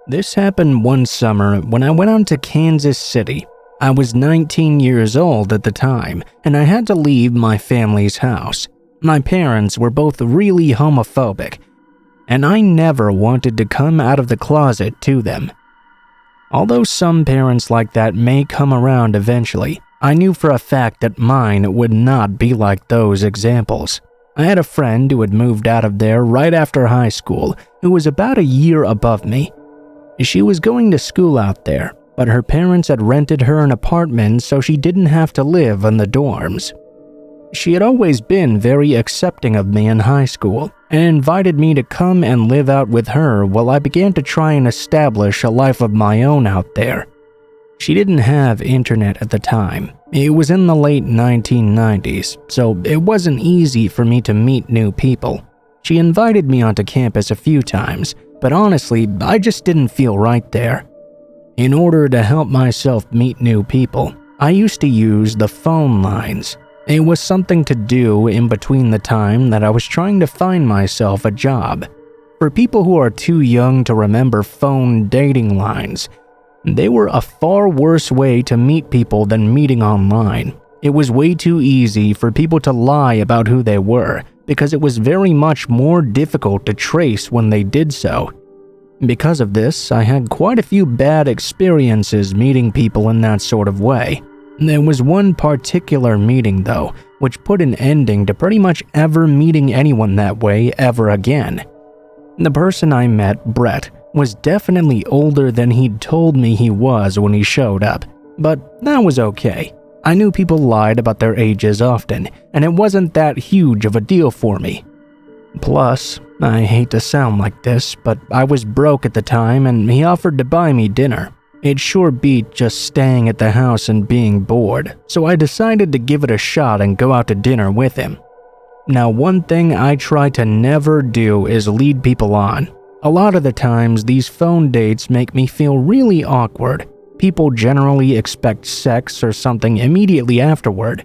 This happened one summer when I went out to Kansas City. I was 19 years old at the time, and I had to leave my family's house. My parents were both really homophobic, and I never wanted to come out of the closet to them. Although some parents like that may come around eventually, I knew for a fact that mine would not be like those examples. I had a friend who had moved out of there right after high school, who was about a year above me. She was going to school out there, but her parents had rented her an apartment so she didn't have to live in the dorms. She had always been very accepting of me in high school and invited me to come and live out with her while I began to try and establish a life of my own out there. She didn't have internet at the time. It was in the late 1990s, so it wasn't easy for me to meet new people. She invited me onto campus a few times, but honestly, I just didn't feel right there. In order to help myself meet new people, I used to use the phone lines. It was something to do in between the time that I was trying to find myself a job. For people who are too young to remember phone dating lines, they were a far worse way to meet people than meeting online. It was way too easy for people to lie about who they were, because it was very much more difficult to trace when they did so. Because of this, I had quite a few bad experiences meeting people in that sort of way. There was one particular meeting, though, which put an ending to pretty much ever meeting anyone that way ever again. The person I met, Brett, was definitely older than he'd told me he was when he showed up, but that was okay. I knew people lied about their ages often, and it wasn't that huge of a deal for me. Plus, I hate to sound like this, but I was broke at the time and he offered to buy me dinner. It sure beat just staying at the house and being bored, so I decided to give it a shot and go out to dinner with him. Now, one thing I try to never do is lead people on. A lot of the times, these phone dates make me feel really awkward. People generally expect sex or something immediately afterward.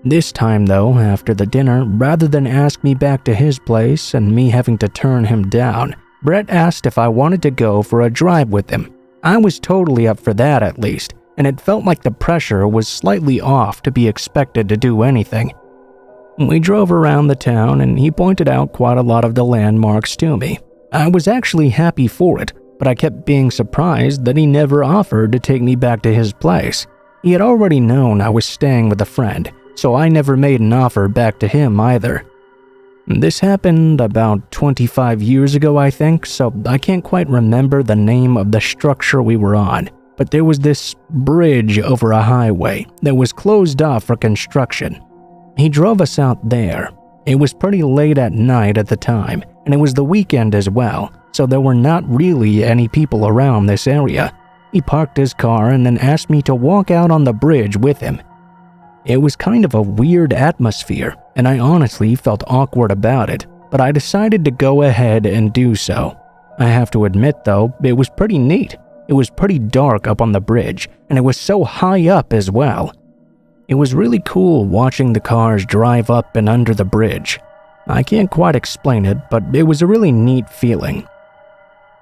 This time though, after the dinner, rather than ask me back to his place and me having to turn him down, Brett asked if I wanted to go for a drive with him. I was totally up for that at least, and it felt like the pressure was slightly off to be expected to do anything. We drove around the town and he pointed out quite a lot of the landmarks to me. I was actually happy for it, but I kept being surprised that he never offered to take me back to his place. He had already known I was staying with a friend, so I never made an offer back to him either. This happened about 25 years ago, I think, so I can't quite remember the name of the structure we were on, but there was this bridge over a highway that was closed off for construction. He drove us out there. It was pretty late at night at the time, and it was the weekend as well, so there were not really any people around this area. He parked his car and then asked me to walk out on the bridge with him. It was kind of a weird atmosphere, and I honestly felt awkward about it, but I decided to go ahead and do so. I have to admit though, it was pretty neat. It was pretty dark up on the bridge, and it was so high up as well. It was really cool watching the cars drive up and under the bridge. I can't quite explain it, but it was a really neat feeling.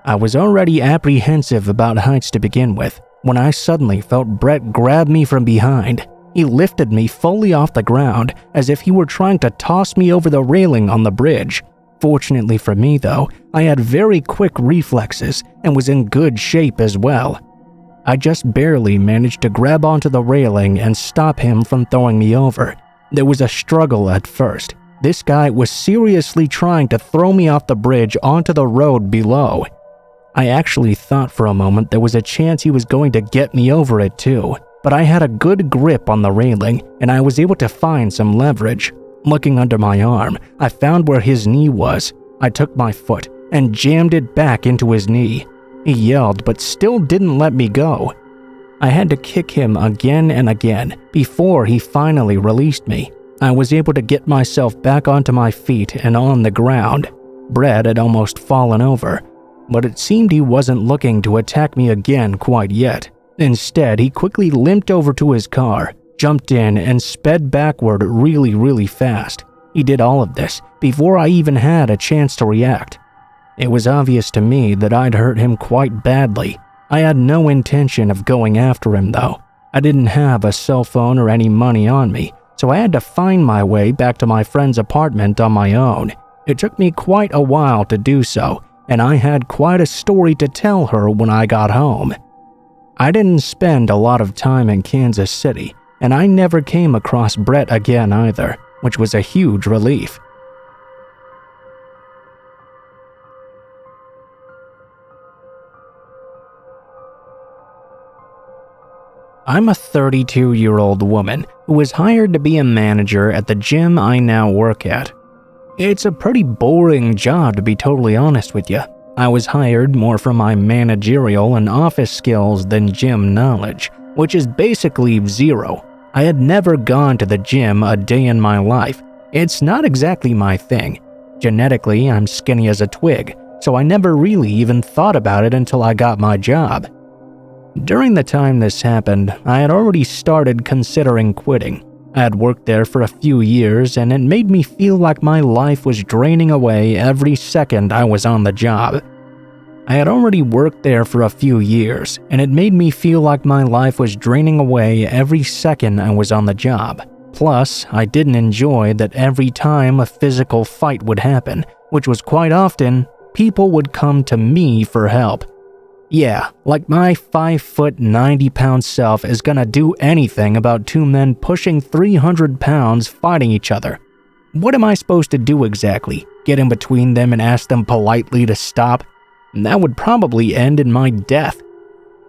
I was already apprehensive about heights to begin with, when I suddenly felt Brett grab me from behind. He lifted me fully off the ground, as if he were trying to toss me over the railing on the bridge. Fortunately for me though, I had very quick reflexes and was in good shape as well. I just barely managed to grab onto the railing and stop him from throwing me over. There was a struggle at first. This guy was seriously trying to throw me off the bridge onto the road below. I actually thought for a moment there was a chance he was going to get me over it too, but I had a good grip on the railing and I was able to find some leverage. Looking under my arm, I found where his knee was. I took my foot and jammed it back into his knee. He yelled but still didn't let me go. I had to kick him again and again before he finally released me. I was able to get myself back onto my feet and on the ground. Brett had almost fallen over, but it seemed he wasn't looking to attack me again quite yet. Instead, he quickly limped over to his car, jumped in, and sped backward really fast. He did all of this before I even had a chance to react. It was obvious to me that I'd hurt him quite badly. I had no intention of going after him though. I didn't have a cell phone or any money on me, so I had to find my way back to my friend's apartment on my own. It took me quite a while to do so, and I had quite a story to tell her when I got home. I didn't spend a lot of time in Kansas City, and I never came across Brett again either, which was a huge relief. I'm a 32-year-old woman who was hired to be a manager at the gym I now work at. It's a pretty boring job, to be totally honest with you. I was hired more for my managerial and office skills than gym knowledge, which is basically zero. I had never gone to the gym a day in my life. It's not exactly my thing. Genetically, I'm skinny as a twig, so I never really even thought about it until I got my job. During the time this happened, I had already started considering quitting. I had worked there for a few years, and it made me feel like my life was draining away every second I was on the job. I had already worked there for a few years, and it made me feel like my life was draining away every second I was on the job. Plus, I didn't enjoy that every time a physical fight would happen, which was quite often, people would come to me for help. Yeah, like my 5', 90-pound self is gonna do anything about two men pushing 300 pounds fighting each other. What am I supposed to do exactly? Get in between them and ask them politely to stop? That would probably end in my death.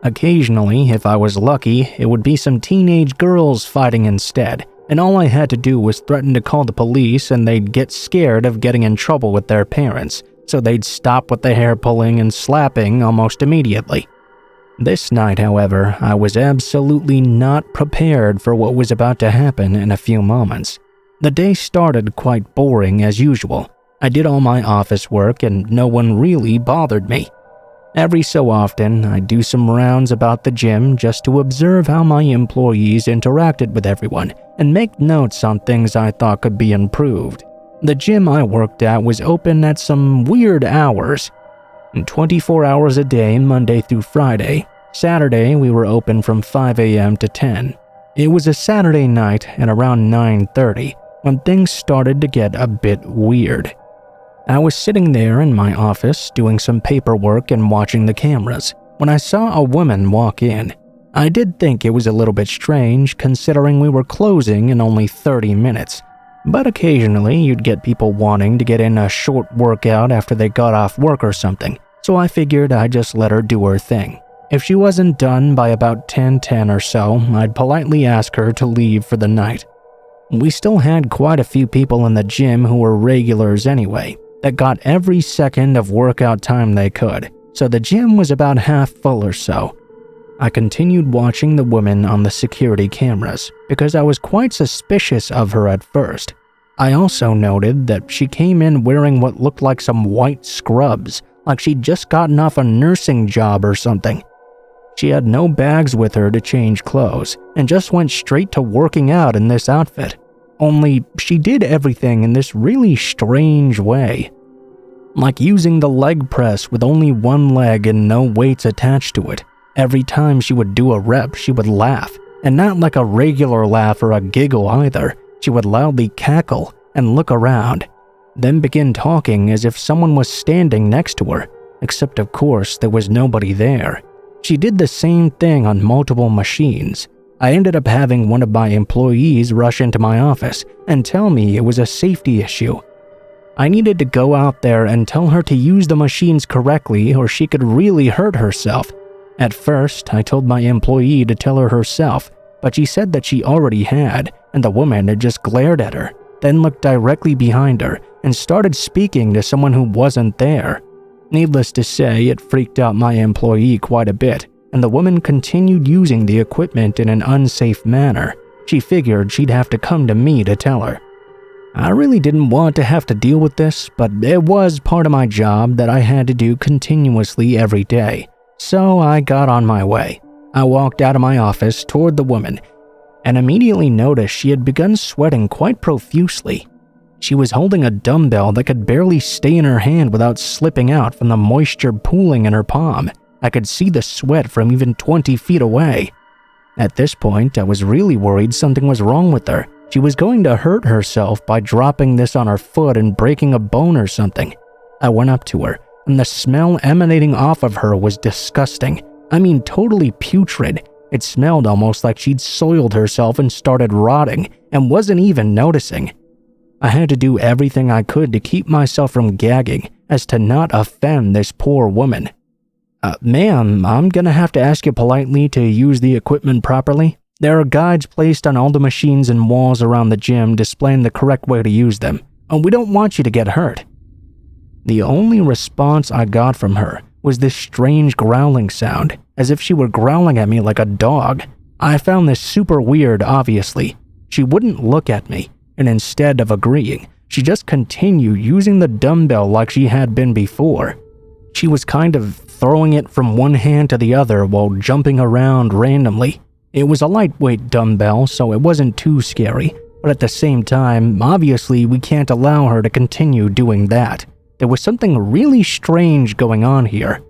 Occasionally, if I was lucky, it would be some teenage girls fighting instead, and all I had to do was threaten to call the police and they'd get scared of getting in trouble with their parents, so they'd stop with the hair pulling and slapping almost immediately. This night, however, I was absolutely not prepared for what was about to happen in a few moments. The day started quite boring as usual. I did all my office work and no one really bothered me. Every so often, I'd do some rounds about the gym just to observe how my employees interacted with everyone and make notes on things I thought could be improved. The gym I worked at was open at some weird hours. 24 hours a day, Monday through Friday. Saturday, we were open from 5 a.m. to 10. It was a Saturday night at around 9:30 when things started to get a bit weird. I was sitting there in my office doing some paperwork and watching the cameras when I saw a woman walk in. I did think it was a little bit strange considering we were closing in only 30 minutes. But occasionally, you'd get people wanting to get in a short workout after they got off work or something, so I figured I'd just let her do her thing. If she wasn't done by about 10:10 or so, I'd politely ask her to leave for the night. We still had quite a few people in the gym who were regulars anyway, that got every second of workout time they could, so the gym was about half full or so. I continued watching the woman on the security cameras because I was quite suspicious of her at first. I also noted that she came in wearing what looked like some white scrubs, like she'd just gotten off a nursing job or something. She had no bags with her to change clothes and just went straight to working out in this outfit. Only she did everything in this really strange way. Like using the leg press with only one leg and no weights attached to it. Every time she would do a rep, she would laugh, and not like a regular laugh or a giggle either. She would loudly cackle and look around, then begin talking as if someone was standing next to her, except of course there was nobody there. She did the same thing on multiple machines. I ended up having one of my employees rush into my office and tell me it was a safety issue. I needed to go out there and tell her to use the machines correctly or she could really hurt herself. At first, I told my employee to tell her herself, but she said that she already had, and the woman had just glared at her, then looked directly behind her and started speaking to someone who wasn't there. Needless to say, it freaked out my employee quite a bit, and the woman continued using the equipment in an unsafe manner. She figured she'd have to come to me to tell her. I really didn't want to have to deal with this, but it was part of my job that I had to do continuously every day. So I got on my way. I walked out of my office toward the woman and immediately noticed she had begun sweating quite profusely. She was holding a dumbbell that could barely stay in her hand without slipping out from the moisture pooling in her palm. I could see the sweat from even 20 feet away. At this point, I was really worried something was wrong with her. She was going to hurt herself by dropping this on her foot and breaking a bone or something. I went up to her, and the smell emanating off of her was disgusting. I mean, totally putrid. It smelled almost like she'd soiled herself and started rotting, and wasn't even noticing. I had to do everything I could to keep myself from gagging, as to not offend this poor woman. Ma'am, I'm gonna have to ask you politely to use the equipment properly. There are guides placed on all the machines and walls around the gym displaying the correct way to use them. We don't want you to get hurt. The only response I got from her was this strange growling sound, as if she were growling at me like a dog. I found this super weird, obviously. She wouldn't look at me, and instead of agreeing, she just continued using the dumbbell like she had been before. She was kind of throwing it from one hand to the other while jumping around randomly. It was a lightweight dumbbell, so it wasn't too scary, but at the same time, obviously we can't allow her to continue doing that. There was something really strange going on here.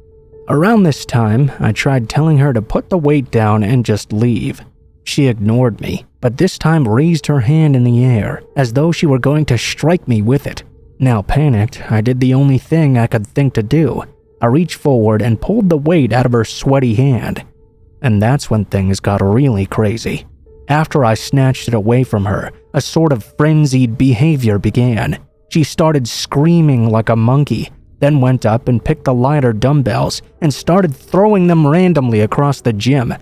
Around this time, I tried telling her to put the weight down and just leave. She ignored me, but this time raised her hand in the air, as though she were going to strike me with it. Now panicked, I did the only thing I could think to do. I reached forward and pulled the weight out of her sweaty hand. And that's when things got really crazy. After I snatched it away from her, a sort of frenzied behavior began. She started screaming like a monkey, then went up and picked the lighter dumbbells and started throwing them randomly across the gym.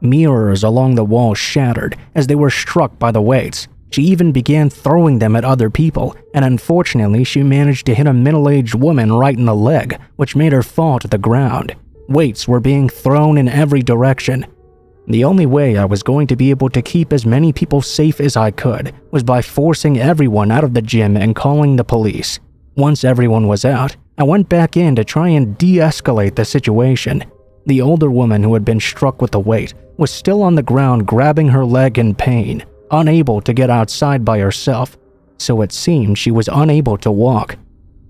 Mirrors along the wall shattered as they were struck by the weights. She even began throwing them at other people, and unfortunately she managed to hit a middle-aged woman right in the leg, which made her fall to the ground. Weights were being thrown in every direction. The only way I was going to be able to keep as many people safe as I could was by forcing everyone out of the gym and calling the police. Once everyone was out, I went back in to try and de-escalate the situation. The older woman who had been struck with the weight was still on the ground grabbing her leg in pain, unable to get outside by herself, so it seemed she was unable to walk.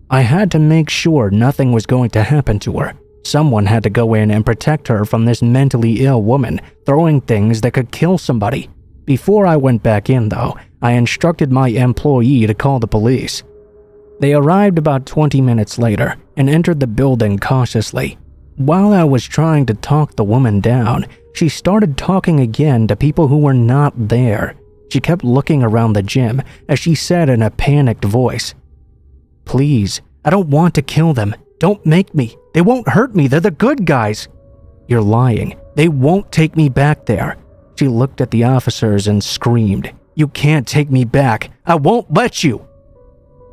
I had to make sure nothing was going to happen to her. Someone had to go in and protect her from this mentally ill woman throwing things that could kill somebody. Before I went back in, though, I instructed my employee to call the police. They arrived about 20 minutes later and entered the building cautiously. While I was trying to talk the woman down, she started talking again to people who were not there. She kept looking around the gym as she said in a panicked voice, "Please, I don't want to kill them. Don't make me. They won't hurt me. They're the good guys." "You're lying. They won't take me back there." She looked at the officers and screamed, "You can't take me back. I won't let you."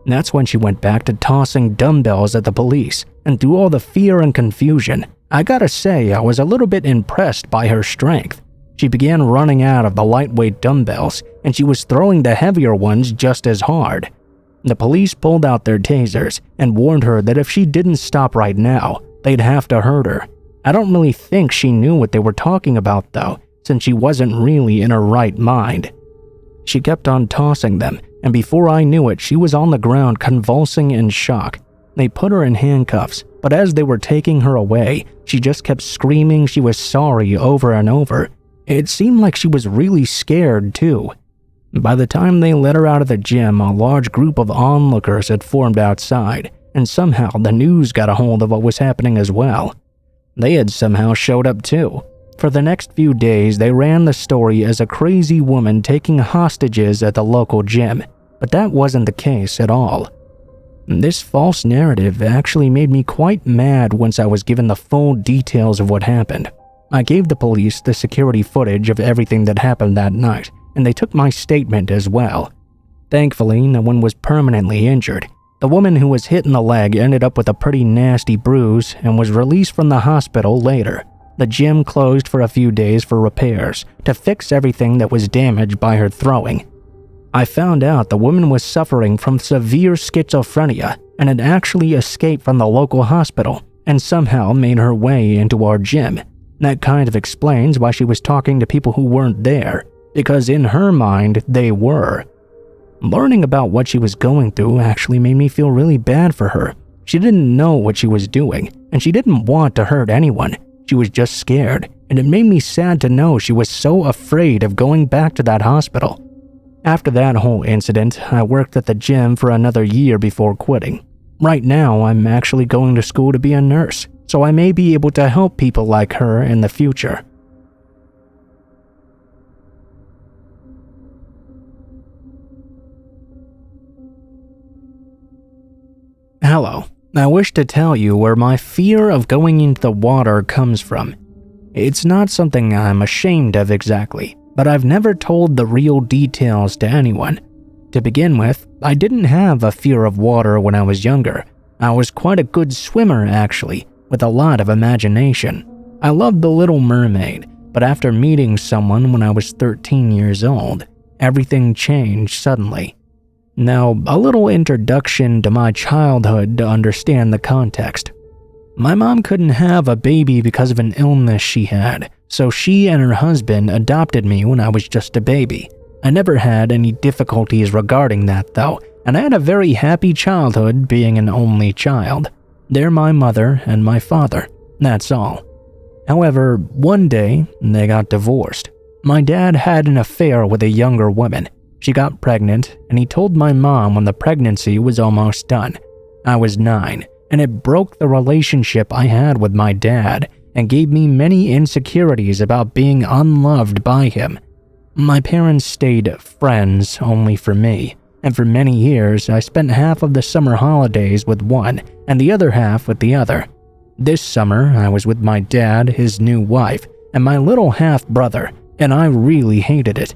That's when she went back to tossing dumbbells at the police, and through all the fear and confusion, I gotta say I was a little bit impressed by her strength. She began running out of the lightweight dumbbells, and she was throwing the heavier ones just as hard. The police pulled out their tasers and warned her that if she didn't stop right now, they'd have to hurt her. I don't really think she knew what they were talking about though, since she wasn't really in her right mind. She kept on tossing them, and before I knew it, she was on the ground convulsing in shock. They put her in handcuffs, but as they were taking her away, she just kept screaming she was sorry over and over. It seemed like she was really scared too. By the time they let her out of the gym, a large group of onlookers had formed outside, and somehow the news got a hold of what was happening as well. They had somehow showed up too. For the next few days, they ran the story as a crazy woman taking hostages at the local gym, but that wasn't the case at all. This false narrative actually made me quite mad once I was given the full details of what happened. I gave the police the security footage of everything that happened that night, and they took my statement as well. Thankfully, no one was permanently injured. The woman who was hit in the leg ended up with a pretty nasty bruise and was released from the hospital later. The gym closed for a few days for repairs to fix everything that was damaged by her throwing. I found out the woman was suffering from severe schizophrenia and had actually escaped from the local hospital and somehow made her way into our gym. That kind of explains why she was talking to people who weren't there, because in her mind, they were. Learning about what she was going through actually made me feel really bad for her. She didn't know what she was doing, and she didn't want to hurt anyone. She was just scared, and it made me sad to know she was so afraid of going back to that hospital. After that whole incident, I worked at the gym for another year before quitting. Right now, I'm actually going to school to be a nurse, so I may be able to help people like her in the future. Hello. I wish to tell you where my fear of going into the water comes from. It's not something I'm ashamed of exactly, but I've never told the real details to anyone. To begin with, I didn't have a fear of water when I was younger. I was quite a good swimmer actually, with a lot of imagination. I loved The Little Mermaid, but after meeting someone when I was 13 years old, everything changed suddenly. Now, a little introduction to my childhood to understand the context. My mom couldn't have a baby because of an illness she had, so she and her husband adopted me when I was just a baby. I never had any difficulties regarding that though, and I had a very happy childhood being an only child. They're my mother and my father, that's all. However, one day, they got divorced. My dad had an affair with a younger woman. She got pregnant, and he told my mom when the pregnancy was almost done. I was 9, and it broke the relationship I had with my dad and gave me many insecurities about being unloved by him. My parents stayed friends only for me, and for many years I spent half of the summer holidays with one and the other half with the other. This summer I was with my dad, his new wife, and my little half-brother, and I really hated it.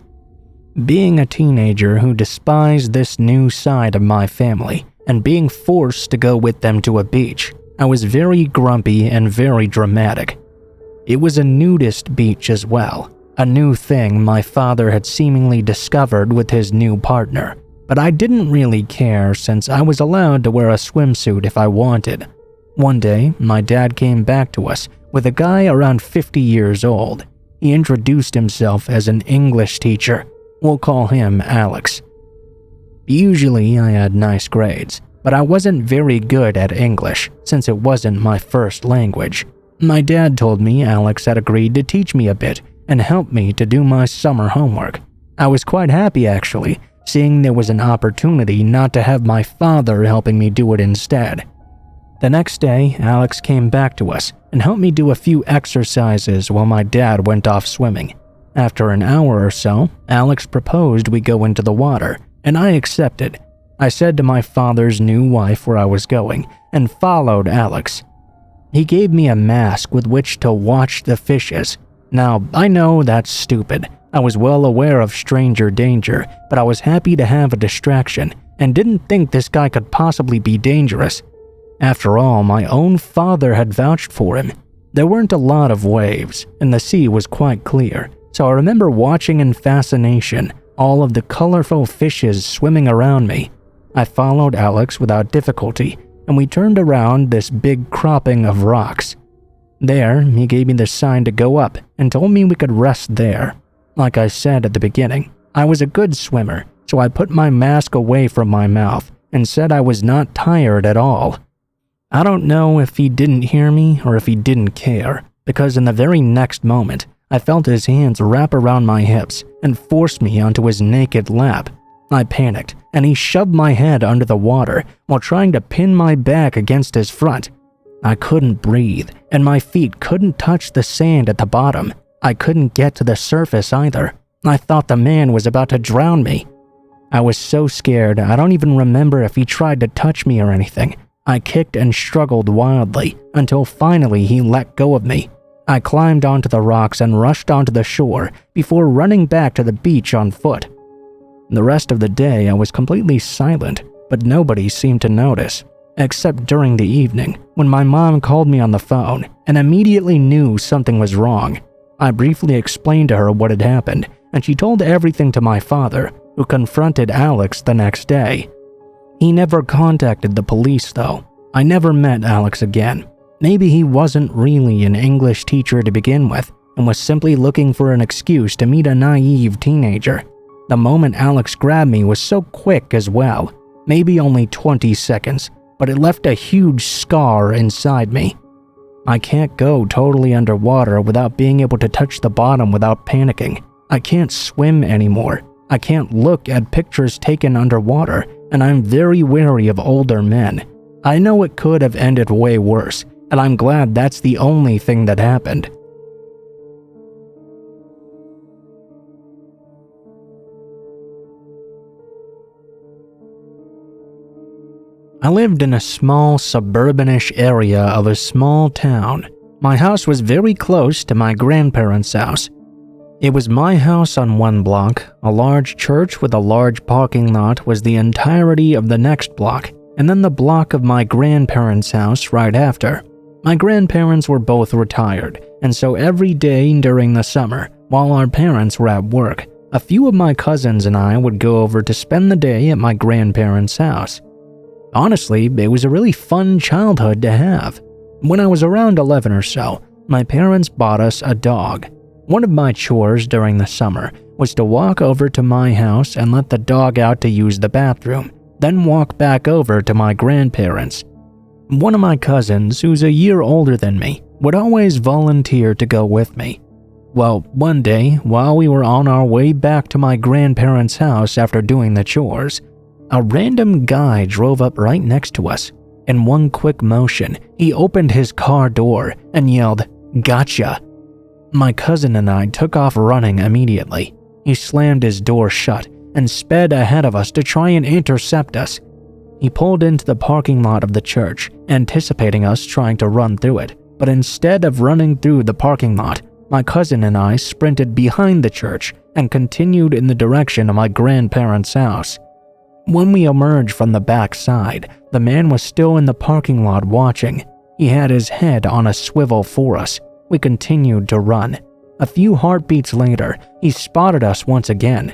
Being a teenager who despised this new side of my family and being forced to go with them to a beach, I was very grumpy and very dramatic. It was a nudist beach as well, a new thing my father had seemingly discovered with his new partner, but I didn't really care since I was allowed to wear a swimsuit if I wanted. One day, my dad came back to us with a guy around 50 years old. He introduced himself as an English teacher. We'll call him Alex. Usually I had nice grades, but I wasn't very good at English since it wasn't my first language. My dad told me Alex had agreed to teach me a bit and help me to do my summer homework. I was quite happy actually, seeing there was an opportunity not to have my father helping me do it instead. The next day, Alex came back to us and helped me do a few exercises while my dad went off swimming. After an hour or so, Alex proposed we go into the water, and I accepted. I said to my father's new wife where I was going, and followed Alex. He gave me a mask with which to watch the fishes. Now, I know that's stupid. I was well aware of stranger danger, but I was happy to have a distraction, and didn't think this guy could possibly be dangerous. After all, my own father had vouched for him. There weren't a lot of waves, and the sea was quite clear. So I remember watching in fascination all of the colorful fishes swimming around me. I followed Alex without difficulty, and we turned around this big cropping of rocks. There, he gave me the sign to go up and told me we could rest there. Like I said at the beginning, I was a good swimmer, so I put my mask away from my mouth and said I was not tired at all. I don't know if he didn't hear me or if he didn't care, because in the very next moment, I felt his hands wrap around my hips and force me onto his naked lap. I panicked, and he shoved my head under the water while trying to pin my back against his front. I couldn't breathe, and my feet couldn't touch the sand at the bottom. I couldn't get to the surface either. I thought the man was about to drown me. I was so scared I don't even remember if he tried to touch me or anything. I kicked and struggled wildly until finally he let go of me. I climbed onto the rocks and rushed onto the shore before running back to the beach on foot. The rest of the day I was completely silent, but nobody seemed to notice, except during the evening when my mom called me on the phone and immediately knew something was wrong. I briefly explained to her what had happened, and she told everything to my father, who confronted Alex the next day. He never contacted the police though. I never met Alex again. Maybe he wasn't really an English teacher to begin with and was simply looking for an excuse to meet a naive teenager. The moment Alex grabbed me was so quick as well, maybe only 20 seconds, but it left a huge scar inside me. I can't go totally underwater without being able to touch the bottom without panicking. I can't swim anymore. I can't look at pictures taken underwater, and I'm very wary of older men. I know it could have ended way worse, and I'm glad that's the only thing that happened. I lived in a small suburbanish area of a small town. My house was very close to my grandparents' house. It was my house on one block, a large church with a large parking lot was the entirety of the next block, and then the block of my grandparents' house right after. My grandparents were both retired, and so every day during the summer, while our parents were at work, a few of my cousins and I would go over to spend the day at my grandparents' house. Honestly, it was a really fun childhood to have. When I was around 11 or so, my parents bought us a dog. One of my chores during the summer was to walk over to my house and let the dog out to use the bathroom, then walk back over to my grandparents. One of my cousins, who's a year older than me, would always volunteer to go with me. Well, one day, while we were on our way back to my grandparents' house after doing the chores, a random guy drove up right next to us. In one quick motion, he opened his car door and yelled, "Gotcha!" My cousin and I took off running immediately. He slammed his door shut and sped ahead of us to try and intercept us. He pulled into the parking lot of the church, anticipating us trying to run through it, but instead of running through the parking lot, my cousin and I sprinted behind the church and continued in the direction of my grandparents' house. When we emerged from the back side, the man was still in the parking lot watching. He had his head on a swivel for us. We continued to run. A few heartbeats later, he spotted us once again.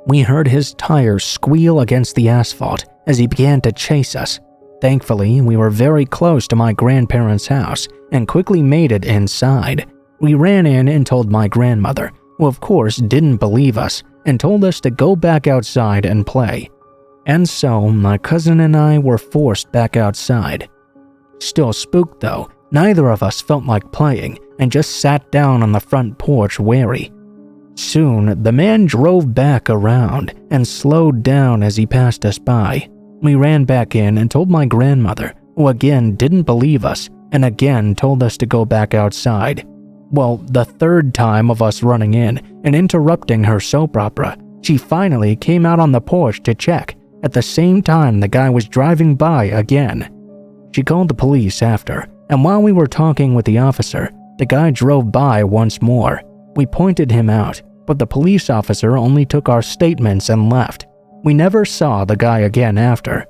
We heard his tires squeal against the asphalt as he began to chase us. Thankfully, we were very close to my grandparents' house and quickly made it inside. We ran in and told my grandmother, who of course didn't believe us and told us to go back outside and play. And so, my cousin and I were forced back outside. Still spooked though, neither of us felt like playing and just sat down on the front porch wary. Soon, the man drove back around and slowed down as he passed us by. We ran back in and told my grandmother, who again didn't believe us and again told us to go back outside. Well, the third time of us running in and interrupting her soap opera, she finally came out on the porch to check. At the same time, the guy was driving by again. She called the police after, and while we were talking with the officer, the guy drove by once more. We pointed him out, but the police officer only took our statements and left. We never saw the guy again after.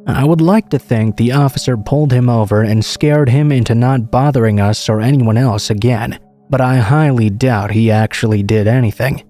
I would like to think the officer pulled him over and scared him into not bothering us or anyone else again, but I highly doubt he actually did anything.